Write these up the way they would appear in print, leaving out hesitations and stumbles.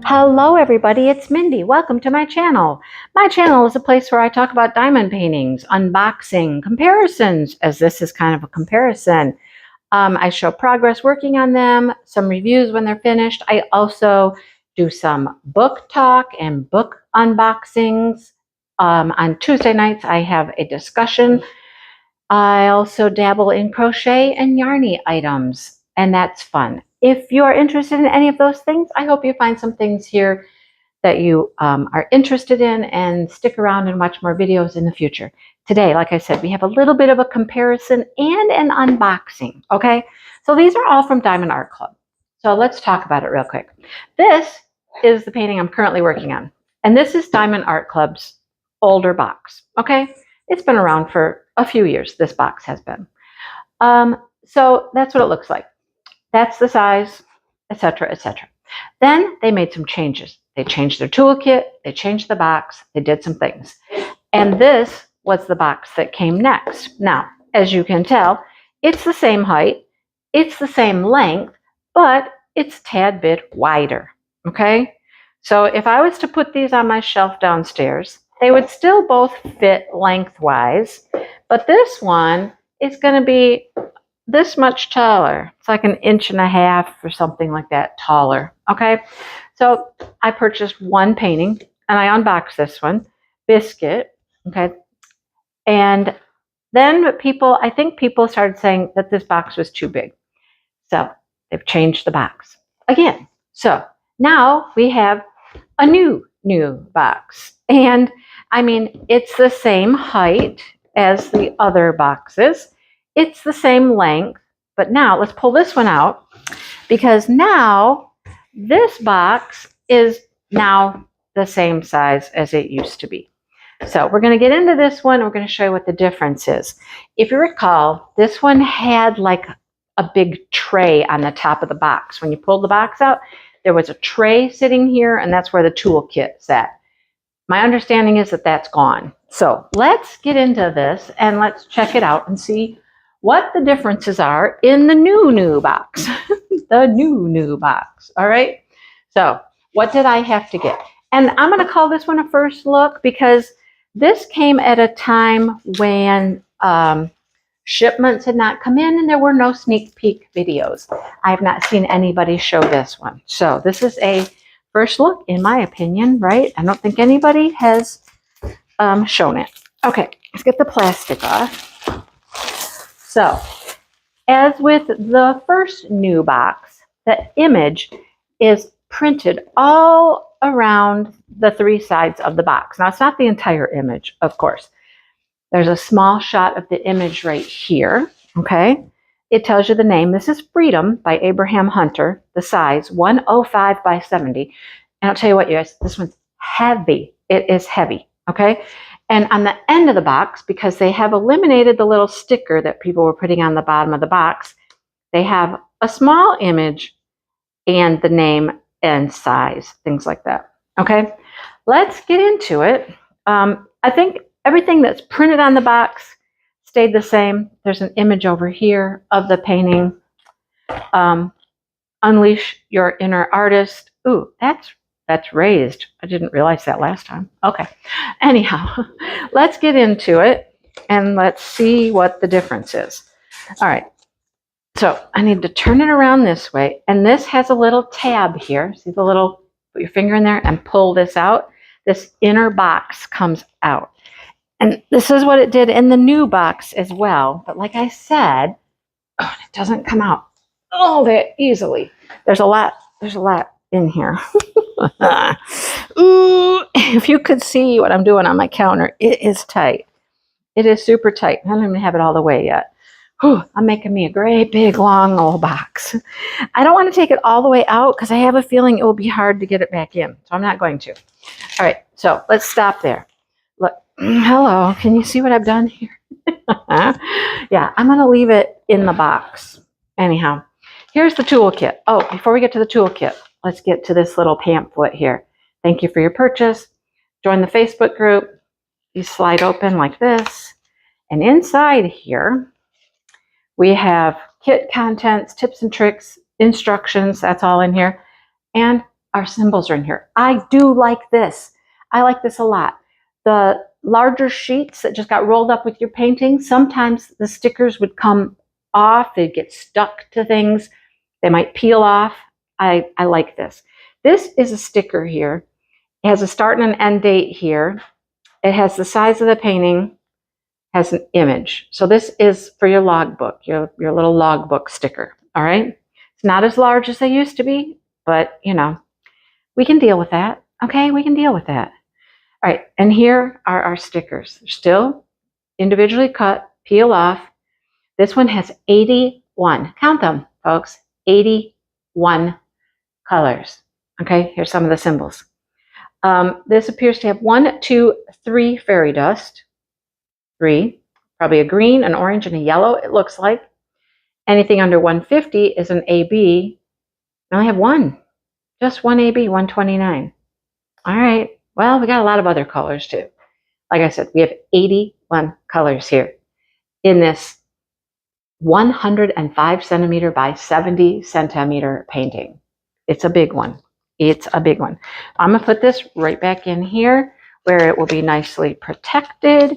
Hello everybody, it's Mindy. Welcome to my channel. My channel is a place where I talk about diamond paintings, unboxing, comparisons, as this is kind of a comparison. I show progress working on them, some reviews when they're finished. I also do some book talk and book unboxings. On Tuesday nights I have a discussion. I also dabble in crochet and yarny items, and that's fun. If you are interested in any of those things, I hope you find some things here that you are interested in and stick around and watch more videos in the future. Today, like I said, we have a little bit of a comparison and an unboxing, okay? So these are all from Diamond Art Club. So let's talk about it real quick. This is the painting I'm currently working on, and this is Diamond Art Club's older box, okay? It's been around for a few years, this box has been. So that's what it looks like. That's the size, etc., etc. Then they made some changes. They changed their toolkit, they changed the box, they did some things. And this was the box that came next. Now, as you can tell, it's the same height, it's the same length, but it's a tad bit wider, okay? So if I was to put these on my shelf downstairs, they would still both fit lengthwise, but this one is going to be this much taller. It's like 1.5 inches or something like that taller, okay? So I purchased one painting and I unboxed this one, Biscuit, okay? And then I think people started saying that this box was too big. So they've changed the box again. So now we have a new box. And I mean, it's the same height as the other boxes. It's the same length, but now let's pull this one out because now this box is now the same size as it used to be. So we're going to get into this one. We're going to show you what the difference is. If you recall, this one had like a big tray on the top of the box. When you pulled the box out, there was a tray sitting here, and that's where the toolkit sat. My understanding is that that's gone. So let's get into this and let's check it out and see what the differences are in the new box. The new box. All right. So what did I have to get? And I'm going to call this one a first look because this came at a time when shipments had not come in and there were no sneak peek videos. I have not seen anybody show this one. So this is a first look, in my opinion, right? I don't think anybody has shown it. Okay, let's get the plastic off. So, as with the first new box, the image is printed all around the three sides of the box. Now, it's not the entire image, of course. There's a small shot of the image right here, okay? It tells you the name. This is Freedom by Abraham Hunter, the size 105 by 70. And I'll tell you what, you guys, this one's heavy. It is heavy, okay? And on the end of the box, because they have eliminated the little sticker that people were putting on the bottom of the box, they have a small image and the name and size, things like that, okay? Let's get into it. I think everything that's printed on the box stayed the same. There's an image over here of the painting. Unleash your inner artist. Ooh, that's raised. I didn't realize that last time. Okay. Anyhow, let's get into it and let's see what the difference is. All right. So I need to turn it around this way. And this has a little tab here. See the little, put your finger in there and pull this out. This inner box comes out. And this is what it did in the new box as well. But like I said, it doesn't come out all that easily. There's a lot in here. Ooh, if you could see what I'm doing on my counter, it is tight. It is super tight. I don't even have it all the way yet. Whew, I'm making me a great big long old box. I don't want to take it all the way out because I have a feeling it will be hard to get it back in. So I'm not going to. All right, so let's stop there. Look, hello, can you see what I've done here? Yeah, I'm going to leave it in the box. Anyhow, here's the toolkit. Oh, before we get to the toolkit, let's get to this little pamphlet here. Thank you for your purchase. Join the Facebook group. You slide open like this. And inside here, we have kit contents, tips and tricks, instructions. That's all in here. And our symbols are in here. I do like this. I like this a lot. The larger sheets that just got rolled up with your painting, sometimes the stickers would come off. They'd get stuck to things. They might peel off. I like this. This is a sticker here. It has a start and an end date here. It has the size of the painting, has an image. So this is for your logbook, your little logbook sticker, all right? It's not as large as they used to be, but, you know, we can deal with that, okay? We can deal with that. All right, and here are our stickers. They're still individually cut, peel off. This one has 81. Count them, folks. 81 colors. Okay, here's some of the symbols. This appears to have 1, 2, 3 fairy dust. 3. Probably a green, an orange, and a yellow, it looks like. Anything under 150 is an AB. I only have one. Just one AB, 129. All right. Well, we got a lot of other colors too. Like I said, we have 81 colors here in this 105 centimeter by 70 centimeter painting. It's a big one. It's a big one. I'm going to put this right back in here where it will be nicely protected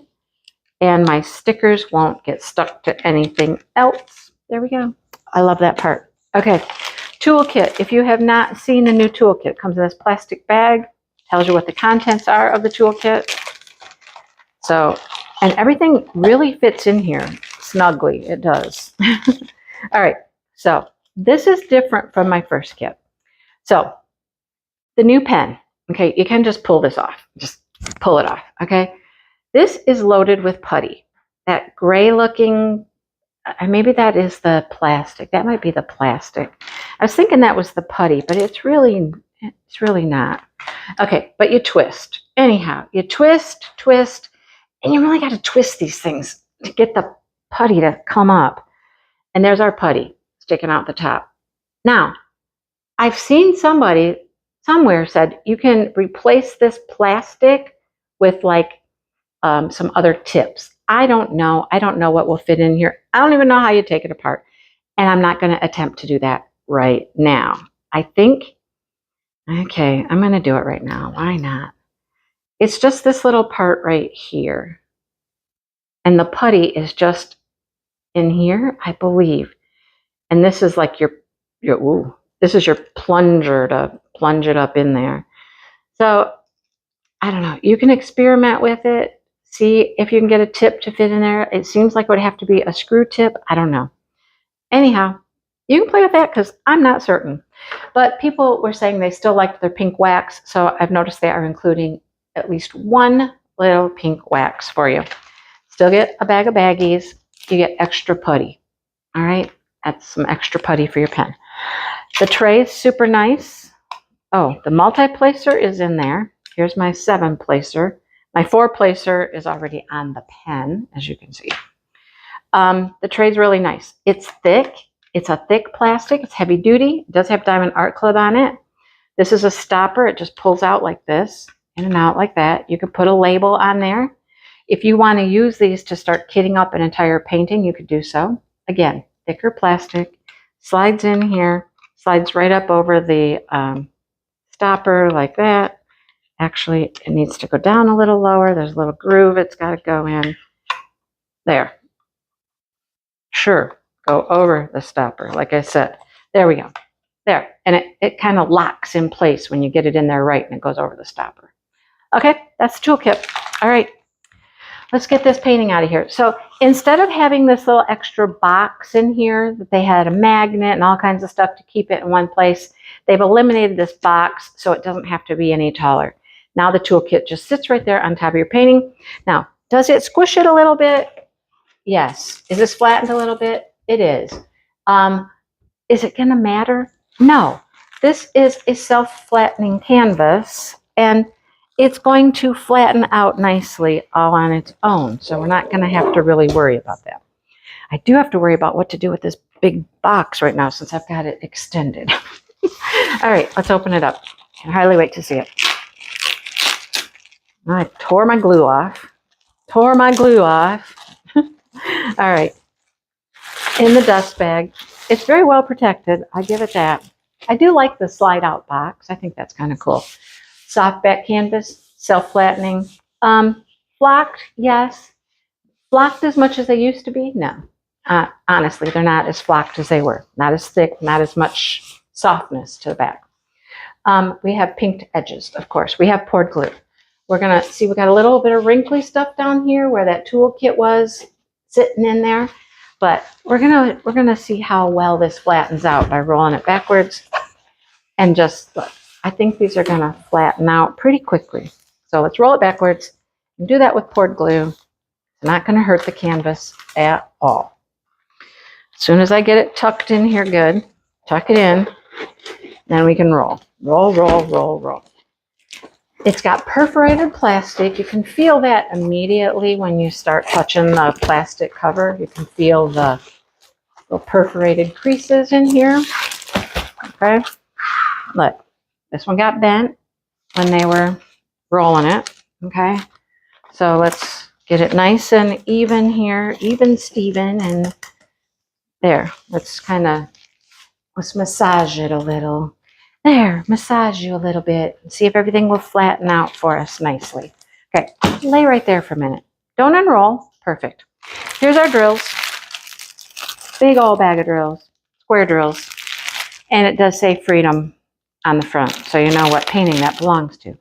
and my stickers won't get stuck to anything else. There we go. I love that part. Okay. Toolkit. If you have not seen the new toolkit, it comes in this plastic bag. Tells you what the contents are of the toolkit. So, and everything really fits in here snugly. It does. All right. So this is different from my first kit. So the new pen, okay, you can just pull this off. Just pull it off, okay? This is loaded with putty. That gray looking, maybe that is the plastic. That might be the plastic. I was thinking that was the putty, but it's really not. Okay, but you twist. Anyhow, you twist, and you really got to twist these things to get the putty to come up. And there's our putty sticking out the top. Now, I've seen somebody somewhere said you can replace this plastic with like some other tips. I don't know. I don't know what will fit in here. I don't even know how you take it apart. And I'm not going to attempt to do that right now. I think, okay, I'm going to do it right now. Why not? It's just this little part right here. And the putty is just in here, I believe. And this is like this is your plunger to plunge it up in there. So, I don't know. You can experiment with it. See if you can get a tip to fit in there. It seems like it would have to be a screw tip. I don't know. Anyhow, you can play with that because I'm not certain. But people were saying they still liked their pink wax. So I've noticed they are including at least one little pink wax for you. Still get a bag of baggies. You get extra putty. All right. That's some extra putty for your pen. The tray is super nice. Oh, the multi-placer is in there. Here's my 7-placer. My 4-placer is already on the pen, as you can see. The tray's really nice. It's thick. It's a thick plastic. It's heavy duty. It does have diamond art clip on it. This is a stopper. It just pulls out like this, in and out like that. You could put a label on there. If you want to use these to start kitting up an entire painting, you could do so. Again, thicker plastic. Slides in here. Slides right up over the stopper like that. Actually, it needs to go down a little lower. There's a little groove it's got to go in. There. Sure. Go over the stopper, like I said. There we go. There. And it kind of locks in place when you get it in there right, and it goes over the stopper. Okay, that's the toolkit. All right. Let's get this painting out of here. So instead of having this little extra box in here that they had a magnet and all kinds of stuff to keep it in one place, they've eliminated this box so it doesn't have to be any taller. Now the toolkit just sits right there on top of your painting. Now, does it squish it a little bit? Yes. Is this flattened a little bit? It is. Is it going to matter? No. This is a self-flattening canvas, and it's going to flatten out nicely all on its own. So we're not going to have to really worry about that. I do have to worry about what to do with this big box right now since I've got it extended. All right, let's open it up. I can hardly wait to see it. I tore my glue off. All right. In the dust bag. It's very well protected. I give it that. I do like the slide out box. I think that's kind of cool. Soft back canvas, self-flattening. Flocked, yes. Flocked as much as they used to be? No. Honestly, they're not as flocked as they were. Not as thick, not as much softness to the back. We have pinked edges, of course. We have poured glue. We're gonna see, we got a little bit of wrinkly stuff down here where that Toolkit was sitting in there. But we're gonna see how well this flattens out by rolling it backwards. And just look, I think these are gonna flatten out pretty quickly. So let's roll it backwards and do that with poured glue. It's not gonna hurt the canvas at all. As soon as I get it tucked in here good, tuck it in, then we can roll. Roll, roll, roll, roll. It's got perforated plastic. You can feel that immediately when you start touching the plastic cover. You can feel the little perforated creases in here. Okay. Look, this one got bent when they were rolling it. Okay. So let's get it nice and even here, even Steven, and there. Let's massage it a little. There, massage you a little bit and see if everything will flatten out for us nicely. Okay, lay right there for a minute. Don't unroll. Perfect. Here's our drills. Big old bag of drills, square drills. And it does say freedom on the front, so you know what painting that belongs to.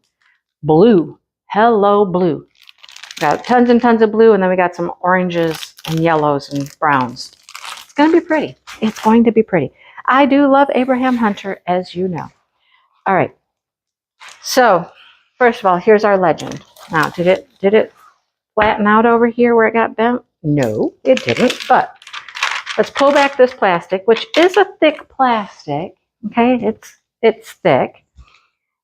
Blue. Hello, blue. Got tons and tons of blue, and then we got some oranges and yellows and browns. It's going to be pretty. It's going to be pretty. I do love Abraham Hunter, as you know. All right. So, first of all, here's our legend. Now, did it flatten out over here where it got bent? No, it didn't. But let's pull back this plastic, which is a thick plastic. Okay, it's thick.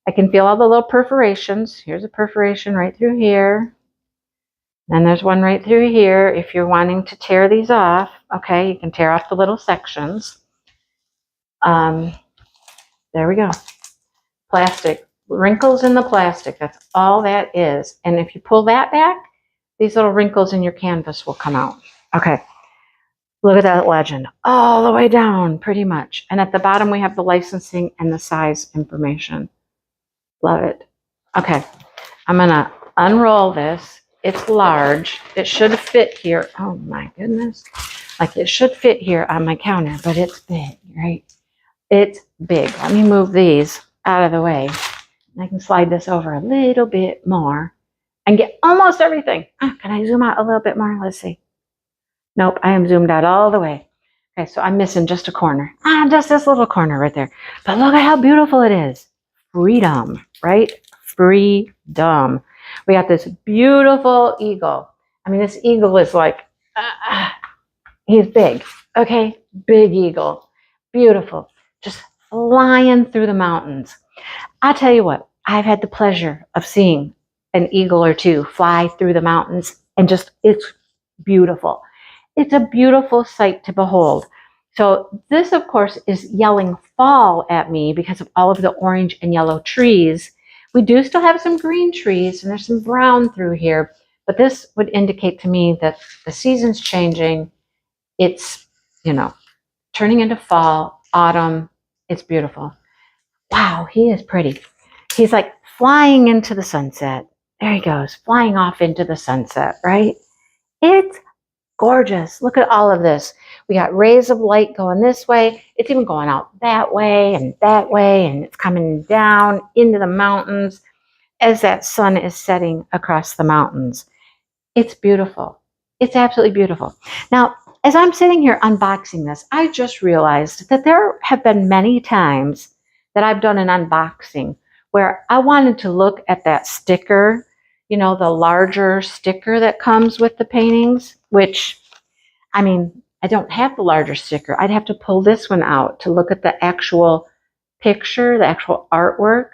I can feel all the little perforations. Here's a perforation right through here. And there's one right through here. If you're wanting to tear these off, okay, you can tear off the little sections. There we go. Plastic. Wrinkles in the plastic. That's all that is. And if you pull that back, these little wrinkles in your canvas will come out. Okay. Look at that legend. All the way down, pretty much. And at the bottom, we have the licensing and the size information. Love it. Okay. I'm going to unroll this. It's large. It should fit here. Oh my goodness. Like it should fit here on my counter, but it's big, right? It's big. Let me move these out of the way. I can slide this over a little bit more and get almost everything. Oh, can I zoom out a little bit more? Let's see. Nope, I am zoomed out all the way. Okay, so I'm missing just a corner. Just this little corner right there. But look at how beautiful it is. Freedom, right? Freedom. We got this beautiful eagle. I mean, this eagle is like, he's big. Okay, big eagle. Beautiful. Just flying through the mountains. I tell you what, I've had the pleasure of seeing an eagle or two fly through the mountains, and just, it's beautiful. It's a beautiful sight to behold. So this, of course, is yelling fall at me because of all of the orange and yellow trees. We do still have some green trees, and there's some brown through here, but this would indicate to me that the season's changing. It's, turning into fall, autumn. It's beautiful. Wow, he is pretty. He's like flying into the sunset. There he goes, flying off into the sunset, right? It's gorgeous. Look at all of this. We got rays of light going this way. It's even going out that way, and it's coming down into the mountains as that sun is setting across the mountains. It's beautiful. It's absolutely beautiful. Now, as I'm sitting here unboxing this, I just realized that there have been many times that I've done an unboxing where I wanted to look at that sticker, the larger sticker that comes with the paintings, which, I mean, I don't have the larger sticker. I'd have to pull this one out to look at the actual picture, the actual artwork,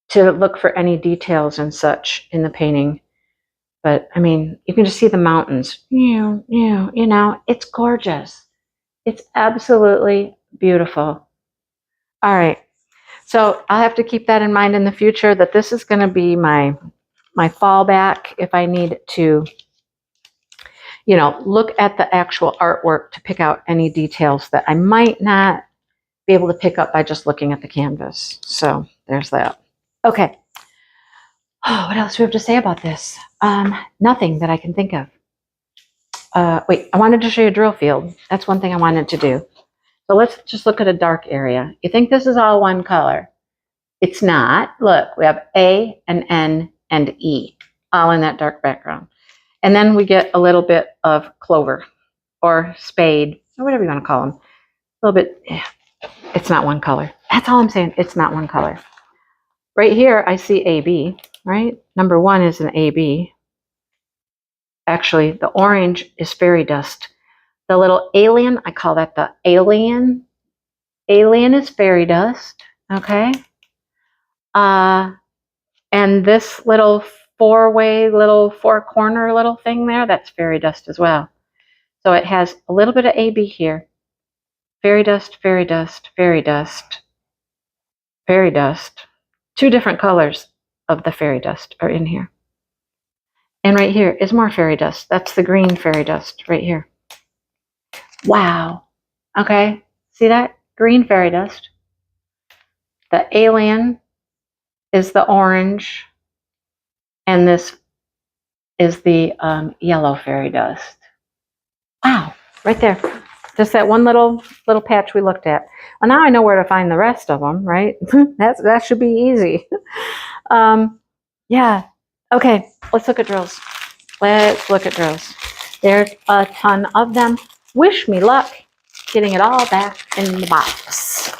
to look for any details and such in the painting. But, I mean, you can just see the mountains. It's gorgeous. It's absolutely beautiful. All right. So I'll have to keep that in mind in the future, that this is going to be my fallback if I need to, look at the actual artwork to pick out any details that I might not be able to pick up by just looking at the canvas. So there's that. Okay. Oh, what else do we have to say about this? Nothing that I can think of. Wait, I wanted to show you a drill field. That's one thing I wanted to do. So let's just look at a dark area. You think this is all one color. It's not. Look, we have A and N and E all in that dark background. And then we get a little bit of clover or spade or whatever you want to call them. A little bit, yeah, it's not one color. That's all I'm saying. It's not one color. Right here, I see AB, right? Number 1 is an AB. Actually, the orange is fairy dust. The little alien, I call that the alien. Alien is fairy dust, okay? And this little four-corner little thing there, that's fairy dust as well. So it has a little bit of AB here. Fairy dust, fairy dust, fairy dust, fairy dust. 2 different colors of the fairy dust are in here. And right here is more fairy dust. That's the green fairy dust right here. Wow. Okay, see that? Green fairy dust. The alien is the orange, and this is the yellow fairy dust. Wow, right there. Just that one little patch we looked at. Well, now I know where to find the rest of them, right? That should be easy. Yeah. Okay, let's look at drills. Let's look at drills. There's a ton of them. Wish me luck getting it all back in the box.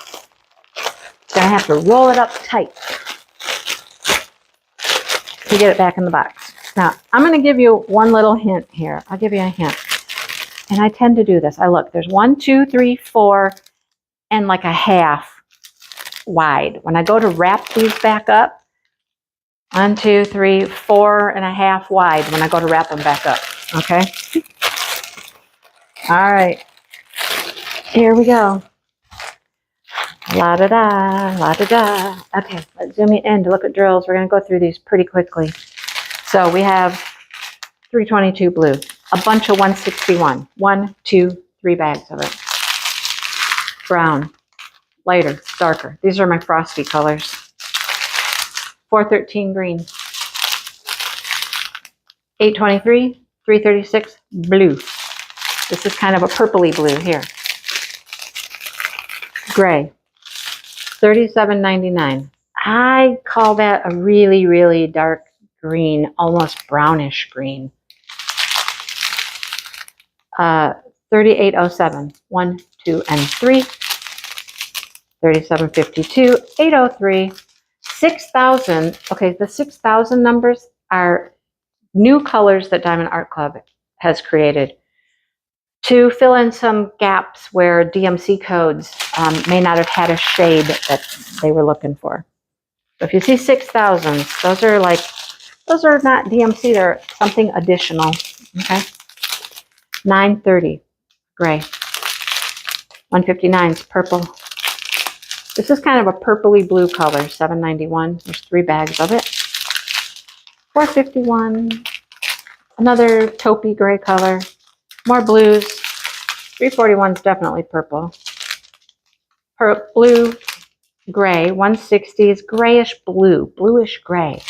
Gonna have to roll it up tight to get it back in the box. Now, I'm going to give you one little hint here. I'll give you a hint. And I tend to do this. I look, there's 1, 2, 3, 4, and like a half wide. When I go to wrap these back up, 1, 2, 3, 4 and a half wide when I go to wrap them back up. Okay? All right. Here we go. La-da-da, la-da-da. Okay, let's zoom in to look at drills. We're going to go through these pretty quickly. So we have 322 blue, a bunch of 161. 1, 2, 3 bags of it. Brown, lighter, darker. These are my frosty colors. 413 green. 823, 336 blue. This is kind of a purpley blue here. Gray. 37.99. I call that a really, really dark green, almost brownish green. 3807, 1, 2, and 3. 3752, 803, 6000. Okay, the 6000 numbers are new colors that Diamond Art Club has created to fill in some gaps where DMC codes may not have had a shade that they were looking for. So if you see 6000s, those are not DMC, they're something additional. Okay. 930, gray. 159 is purple. This is kind of a purpley blue color, 791. There's 3 bags of it. 451, another taupey gray color. More blues. 341 is definitely purple. Blue, gray. 160 is grayish blue, bluish gray.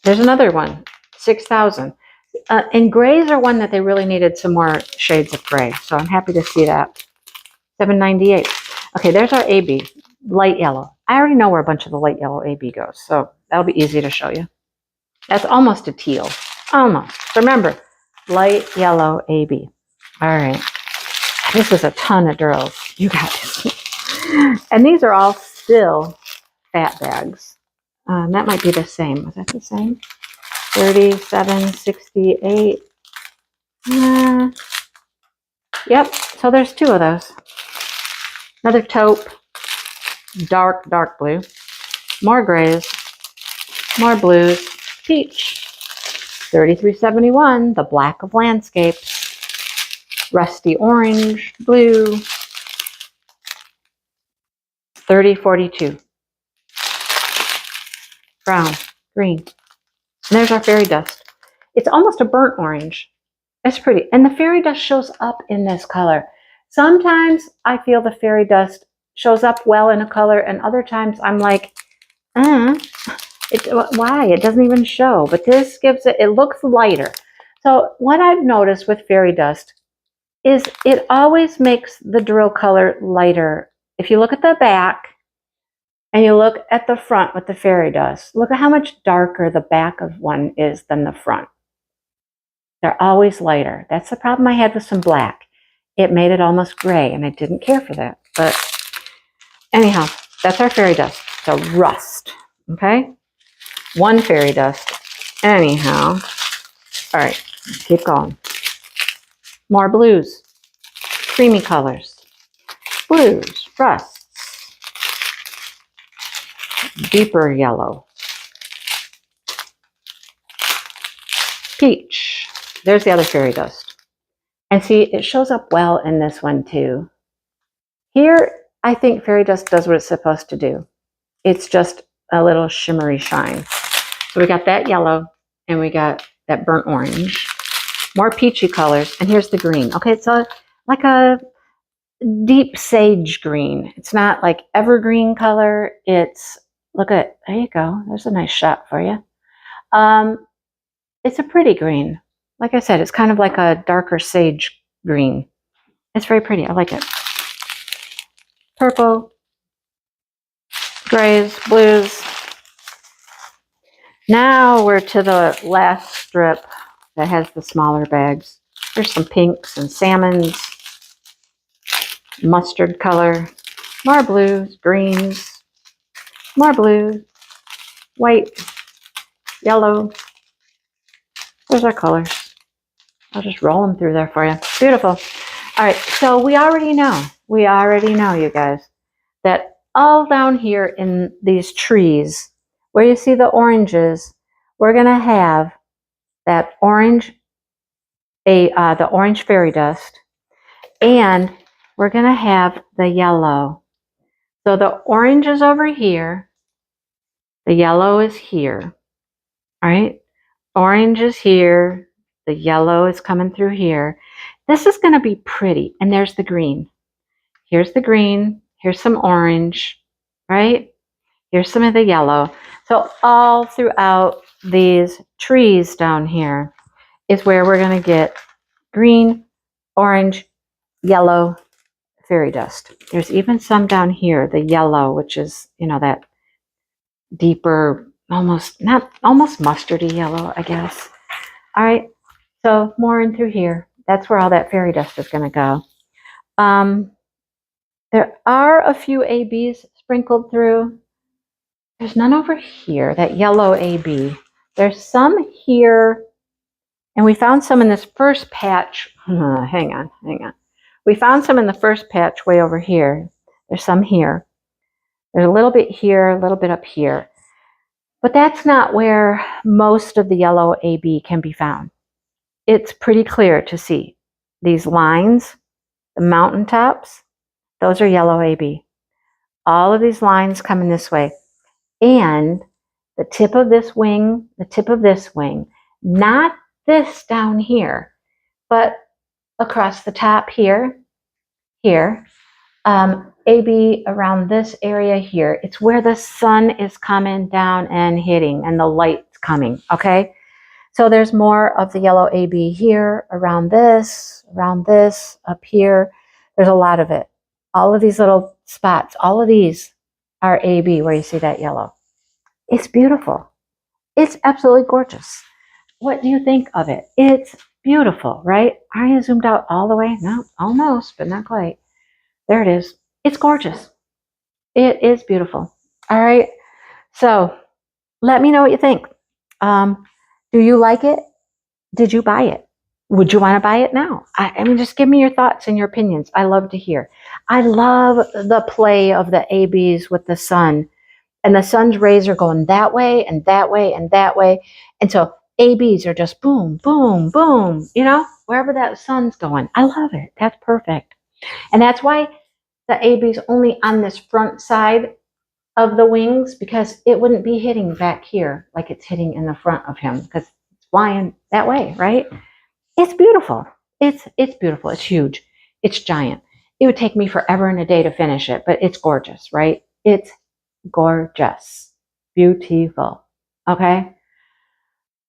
There's another one, 6000. And grays are one that they really needed some more shades of gray. So I'm happy to see that. 798. Okay, there's our AB, light yellow. I already know where a bunch of the light yellow AB goes, so that'll be easy to show you. That's almost a teal, almost. Remember, light yellow AB. All right, this is a ton of drills, you guys. And these are all still fat bags. That might be the same. Was that the same? 3768. Yep, so there's 2 of those. Another taupe, dark, dark blue. More grays, more blues, peach. 3371, the black of landscapes. Rusty orange, blue. 3042. Brown, green. And there's our fairy dust. It's almost a burnt orange. It's pretty. And the fairy dust shows up in this color. Sometimes I feel the fairy dust shows up well in a color, and other times I'm like, why? It doesn't even show. But this gives it looks lighter. So what I've noticed with fairy dust is it always makes the drill color lighter. If you look at the back and you look at the front with the fairy dust, look at how much darker the back of one is than the front. They're always lighter. That's the problem I had with some black. It made it almost gray, and I didn't care for that. But anyhow, that's our fairy dust. It's a rust, okay? One fairy dust. Anyhow, all right, keep going. More blues, creamy colors. Blues, rusts, deeper yellow. Peach. There's the other fairy dust. And see, it shows up well in this one too. Here, I think fairy dust does what it's supposed to do. It's just a little shimmery shine. So we got that yellow, and we got that burnt orange. More peachy colors, and here's the green. Okay, it's like a deep sage green. It's not like evergreen color. It's, there you go. There's a nice shot for you. It's a pretty green. Like I said, it's kind of like a darker sage green. It's very pretty. I like it. Purple, grays, blues. Now we're to the last strip that has the smaller bags. There's some pinks and salmons, mustard color, more blues, greens, more blues, white, yellow. There's our colors. I'll just roll them through there for you. Beautiful. All right, so we already know, you guys, that all down here in these trees, where you see the oranges, we're going to have that orange, the orange fairy dust, and we're going to have the yellow. So the orange is over here, the yellow is here, all right? Orange is here, the yellow is coming through here. This is going to be pretty, and there's the green. Here's the green, here's some orange, right? Here's some of the yellow. So all throughout these trees down here is where we're going to get green, orange, yellow fairy dust. There's even some down here, the yellow, which is, that deeper, almost mustardy yellow, I guess. All right, so more in through here. That's where all that fairy dust is going to go. There are a few ABs sprinkled through. There's none over here, that yellow AB. There's some here, and we found some in this first patch. Hang on. We found some in the first patch way over here. There's some here. There's a little bit here, a little bit up here. But that's not where most of the yellow AB can be found. It's pretty clear to see. These lines, the mountaintops, those are yellow AB. All of these lines coming this way. And the tip of this wing, not this down here, but across the top here, AB around this area here. It's where the sun is coming down and hitting and the light's coming, okay? So there's more of the yellow AB here, around this, up here. There's a lot of it. All of these little spots, all of these are AB where you see that yellow. It's beautiful. It's absolutely gorgeous. What do you think of it? It's beautiful, right? Are you zoomed out all the way? No, almost, but not quite. There it is. It's gorgeous. It is beautiful. All right. So let me know what you think. Do you like it? Did you buy it? Would you want to buy it now? I mean, just give me your thoughts and your opinions. I love to hear. I love the play of the ABs with the sun. And the sun's rays are going that way and that way and that way. And so ABs are just boom, boom, boom, wherever that sun's going. I love it. That's perfect. And that's why the AB's only on this front side of the wings, because it wouldn't be hitting back here like it's hitting in the front of him, because it's flying that way, right? It's beautiful. It's beautiful. It's huge. It's giant. it would take me forever and a day to finish it, but it's gorgeous, right? It's gorgeous. Beautiful. Okay?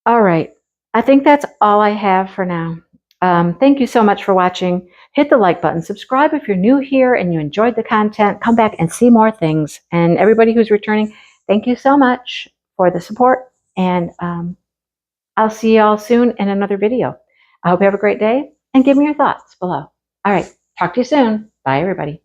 All right. I think that's all I have for now. Thank you so much for watching. Hit the like button. Subscribe if you're new here and you enjoyed the content. Come back and see more things. And everybody who's returning, thank you so much for the support. And I'll see you all soon in another video. I hope you have a great day and give me your thoughts below. All right. Talk to you soon. Bye, everybody.